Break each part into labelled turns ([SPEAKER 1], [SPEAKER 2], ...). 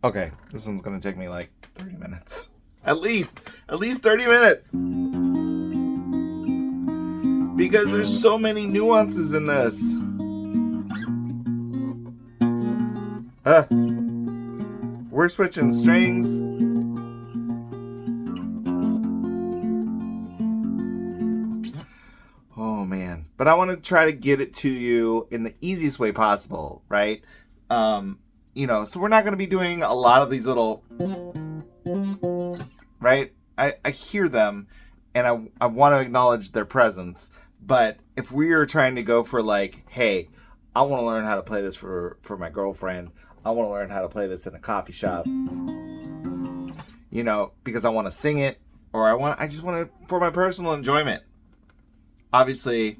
[SPEAKER 1] Okay, this one's gonna take me like 30 minutes. At least 30 minutes. Because there's so many nuances in this. We're switching strings. Oh man. But I want to try to get it to you in the easiest way possible, right? You know, so we're not going to be doing a lot of these little, right? I hear them and I want to acknowledge their presence. But if we are trying to go for like, hey, I want to learn how to play this for my girlfriend. I want to learn how to play this in a coffee shop. You know, because I want to sing it, or I just want to for my personal enjoyment. Obviously,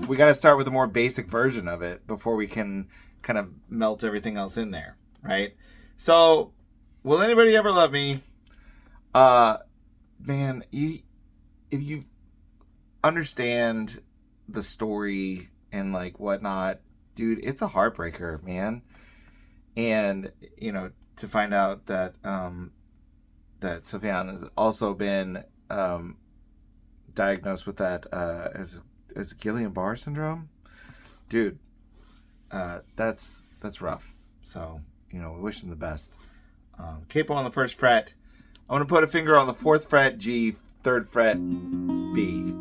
[SPEAKER 1] we got to start with a more basic version of it before we can kind of melt everything else in there, right? So, will anybody ever love me? Man, if you understand the story and like whatnot, dude, it's a heartbreaker, man. And you know, to find out that that Sufjan has also been diagnosed with that as Guillain-Barré syndrome, dude, that's rough. So you know, we wish him the best. Capo on the 1st fret. I'm gonna put a finger on the 4th fret G, 3rd fret B.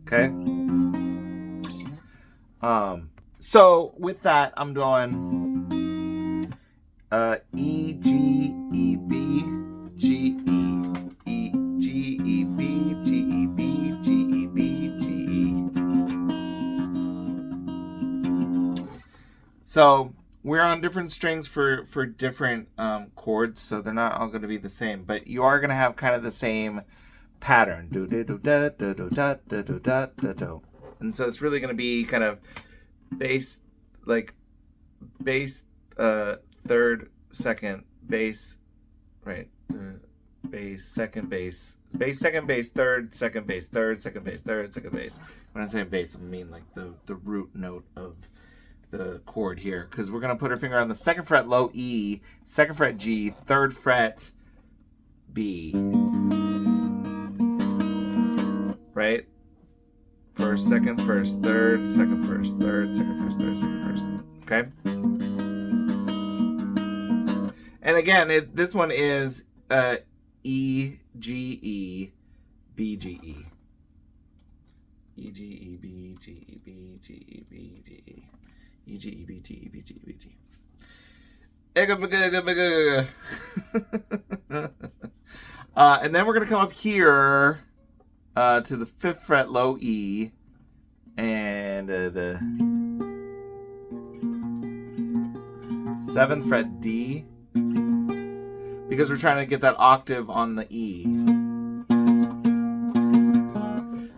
[SPEAKER 1] Okay. So with that, I'm doing E, G, E, B, G, E, E, G, E, B, G, E, B, G, E, B, G, E. So we're on different strings for different chords, so they're not all going to be the same, but you are going to have kind of the same pattern. Do do do da do do da do do da do do. And so it's really going to be kind of bass, like bass, 3rd, 2nd, bass, right? Bass, 2nd, bass, 2nd, bass, 3rd, 2nd, bass, 3rd, 2nd, bass, 3rd, 2nd, bass. When I say bass, I mean like the root note of the chord here, because we're gonna put our finger on the 2nd fret low E, 2nd fret G, 3rd fret B. Right? 1st, 2nd, 1st, 3rd, 2nd, 1st, 3rd, 2nd, 1st, 3rd, 2nd, 1st. Okay? And again, this one is E, G, E, B, G, E. E, G, E, B, G, E, B, G, E, B, G, E. E, G, E, B, G, E, B, G, E, B, G. Egebgebgebge. And then we're going to come up here to the 5th fret low E and the 7th fret D, because we're trying to get that octave on the E.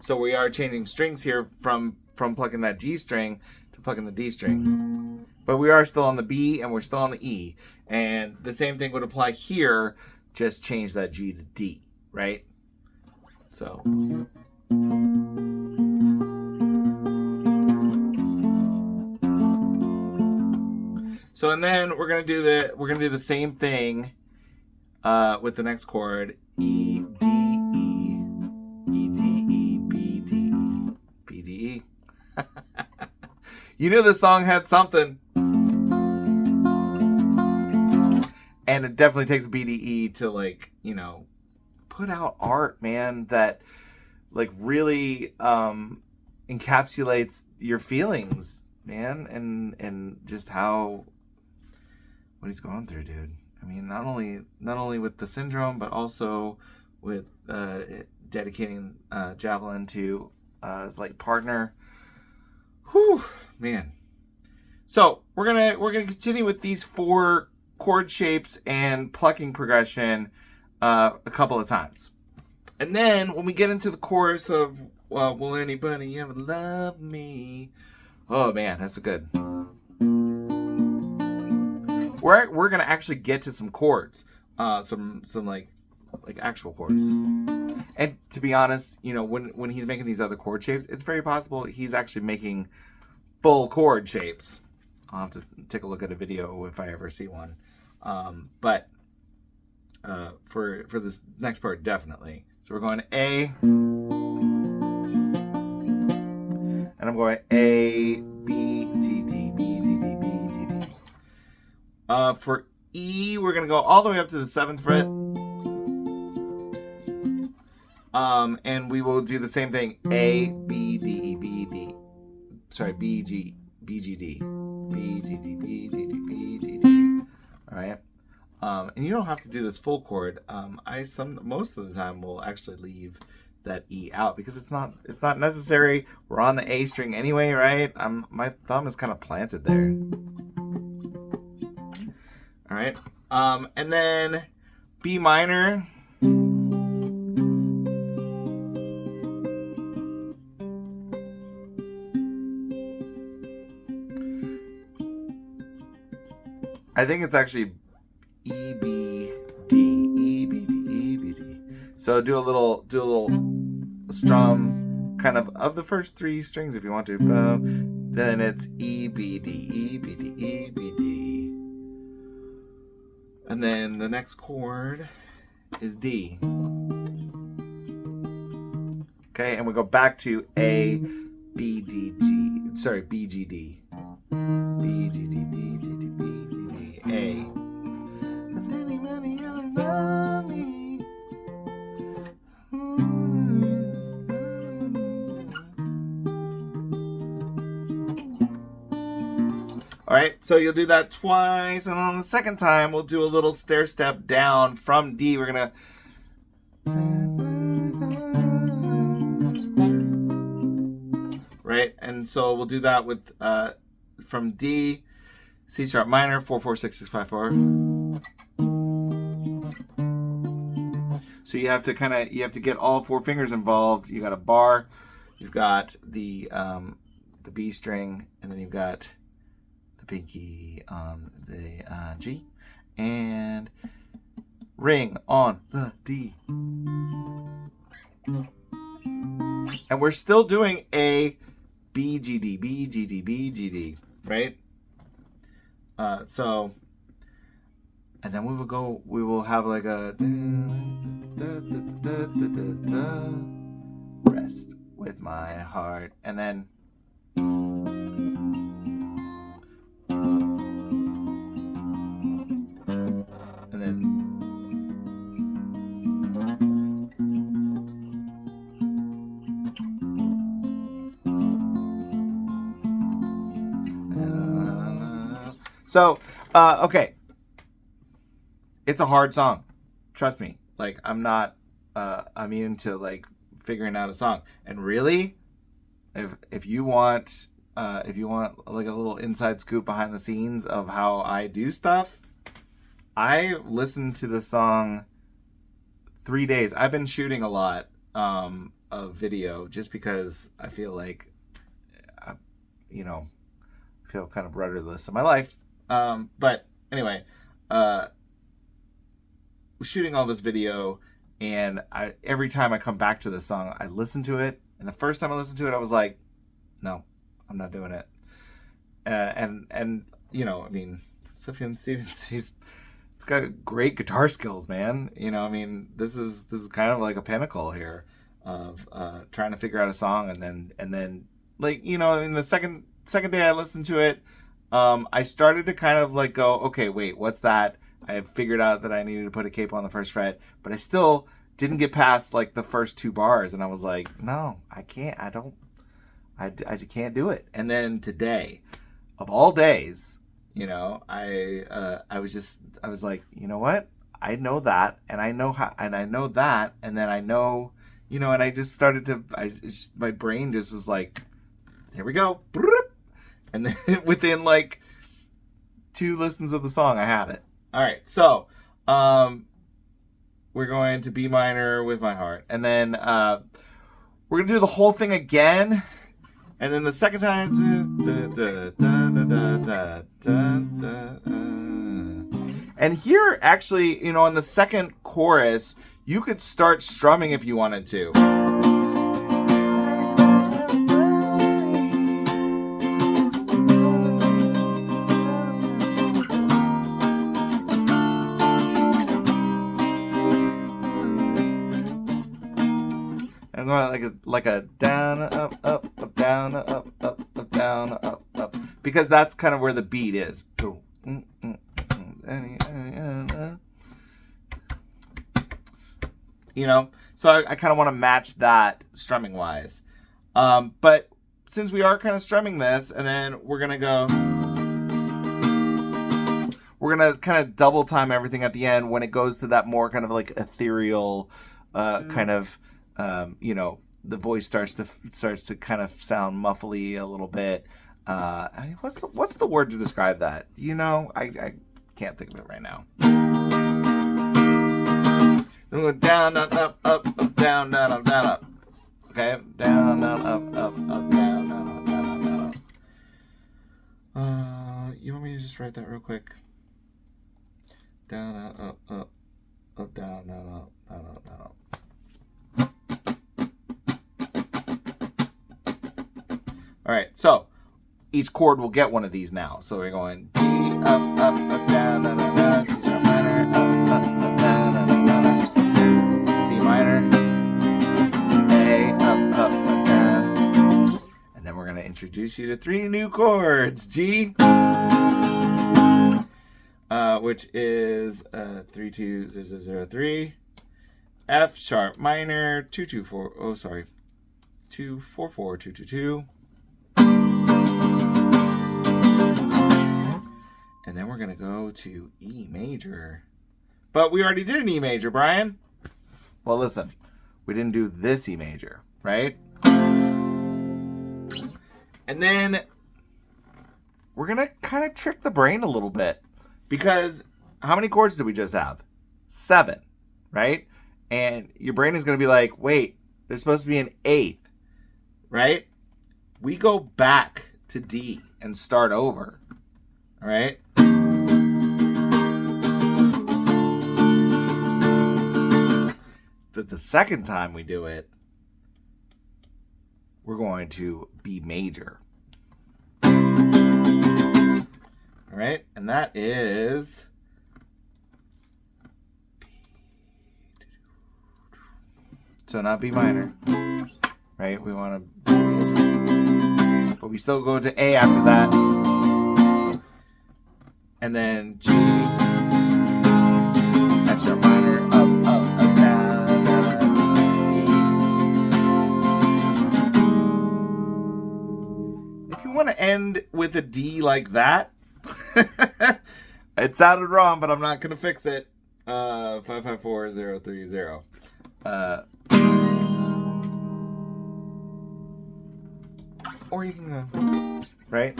[SPEAKER 1] So we are changing strings here from plucking that G string to plucking the D string. But we are still on the B and we're still on the E. And the same thing would apply here, just change that G to D, right? So and then we're gonna do the same thing with the next chord, E, D, E, E, D, E, B, D, E, B, D, E. You knew this song had something. And it definitely takes BDE to, like, you know, put out art, man, that like really encapsulates your feelings, man, and just what he's going through, dude. I mean, not only with the syndrome, but also with dedicating Javelin to his like partner. Whew, man. So we're gonna continue with these 4 chord shapes and plucking progression a couple of times, and then when we get into the chorus of "Will anybody ever love me?" Oh man, that's good. We're gonna actually get to some chords, some like actual chords. And to be honest, you know, when he's making these other chord shapes, it's very possible he's actually making full chord shapes. I'll have to take a look at a video if I ever see one. But for this next part, definitely. So we're going A, and I'm going A, B, G, D, B, G, D, B, G, D. For E, we're gonna go all the way up to the 7th fret. And we will do the same thing. A, B, D, B, D. Sorry, B, G, B, G, D. B, G, D, B, G, D, B, G, D. All right. And you don't have to do this full chord. Most of the time will actually leave that E out because it's not necessary. We're on the A string anyway, right? My thumb is kind of planted there. All right. And then B minor. I think it's actually E, B, D, E, B, D, E, B, D. So do a little strum kind of the first 3 strings if you want to. Then it's E, B, D, E, B, D, E, B, D. And then the next chord is D. Okay, and we go back to A, B, D, G. Sorry, B, G, D. B, G, D, B, G, D, B, G, D, A. All right, so you'll do that twice, and on the second time, we'll do a little stair step down from D. We're gonna right, and so we'll do that with from D, C sharp minor, 4 4 6 6 5 4. So you have to get all 4 fingers involved. You got a bar, you've got the B string, and then you've got the pinky on the G, and ring on the D. And we're still doing A, B, G, D, B, G, D, B, G, D, right? So, and then we will have like a rest with my heart, and then so, okay. It's a hard song. Trust me. Like, I'm not immune to, like, figuring out a song. And really, if you want like a little inside scoop behind the scenes of how I do stuff, I listened to the song 3 days. I've been shooting a lot of video just because I feel like, I feel kind of rudderless in my life. But anyway, shooting all this video, and every time I come back to the song, I listen to it, and the first time I listened to it, I was like, no, I'm not doing it. And Sufjan Stevens, he's got great guitar skills, man. This is kind of like a pinnacle here of trying to figure out a song, and then the second day I listened to it, I started to kind of like go, okay, wait, what's that? I had figured out that I needed to put a capo on the first fret, but I still didn't get past like the first 2 bars, and I was like, no, I can't. I can't do it. And then today, of all days, I was like, you know what? I know that, and I know how, and I know that, and then I know, and I just started to, my brain just was like, here we go. And then within like 2 listens of the song, I had it. All right, so we're going to B minor with my heart, and then we're gonna do the whole thing again, and then the second time, and here actually, in the second chorus, you could start strumming if you wanted to. I'm going like a down, up, up, down, up, down, up. Because that's kind of where the beat is. You know? So I kind of want to match that strumming wise. But since we are kind of strumming this, and then we're going to kind of double time everything at the end when it goes to that more kind of like ethereal kind of, you know, the voice starts to kind of sound muffly a little bit. I mean, what's the word to describe that? You know, I can't think of it right now. We'll go down, up, down, down, up, down, up. Okay, down, up, up, down, down, up, down, up. You want me to just write that real quick? Down, up, down, up, down, up. All right, so each chord will get one of these now. So we're going D, up, down, down, down, C sharp minor, up, down, down, down, D minor, A, up, down. And then we're going to introduce you to 3 new chords. G, which is 3 2 0 0 3, F sharp minor 2 2 4. Oh, sorry, 2 4 4 2 2 2. And then we're going to go to E major. But we already did an E major, Brian. Well, listen. We didn't do this E major, right? And then we're going to kind of trick the brain a little bit. Because how many chords did we just have? 7, right? And your brain is going to be like, wait, there's supposed to be an 8th, right? We go back to D and start over, all right? But the second time we do it, we're going to B major. All right, and that is so not B minor, right? We want to, but we still go to A after that, and then G, F sharp minor, up, down, E. If you want to end with a D like that. It sounded wrong, but I'm not gonna fix it. 554030. Or you can go right.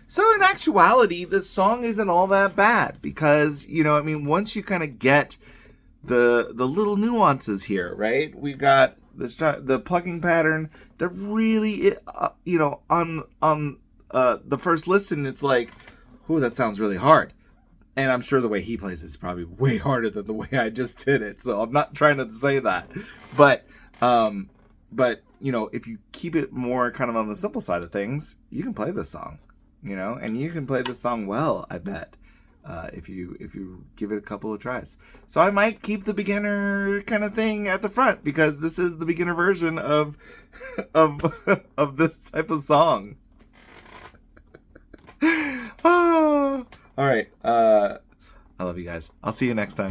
[SPEAKER 1] So in actuality, this song isn't all that bad because I mean, once you kind of get the little nuances here, right? We've got the plucking pattern that really, on the first listen, it's like, ooh, that sounds really hard. And I'm sure the way he plays is probably way harder than the way I just did it. So I'm not trying to say that. But if you keep it more kind of on the simple side of things, you can play this song, and you can play this song well, I bet, if you give it a couple of tries. So I might keep the beginner kind of thing at the front because this is the beginner version of this type of song. Oh. All right. I love you guys. I'll see you next time.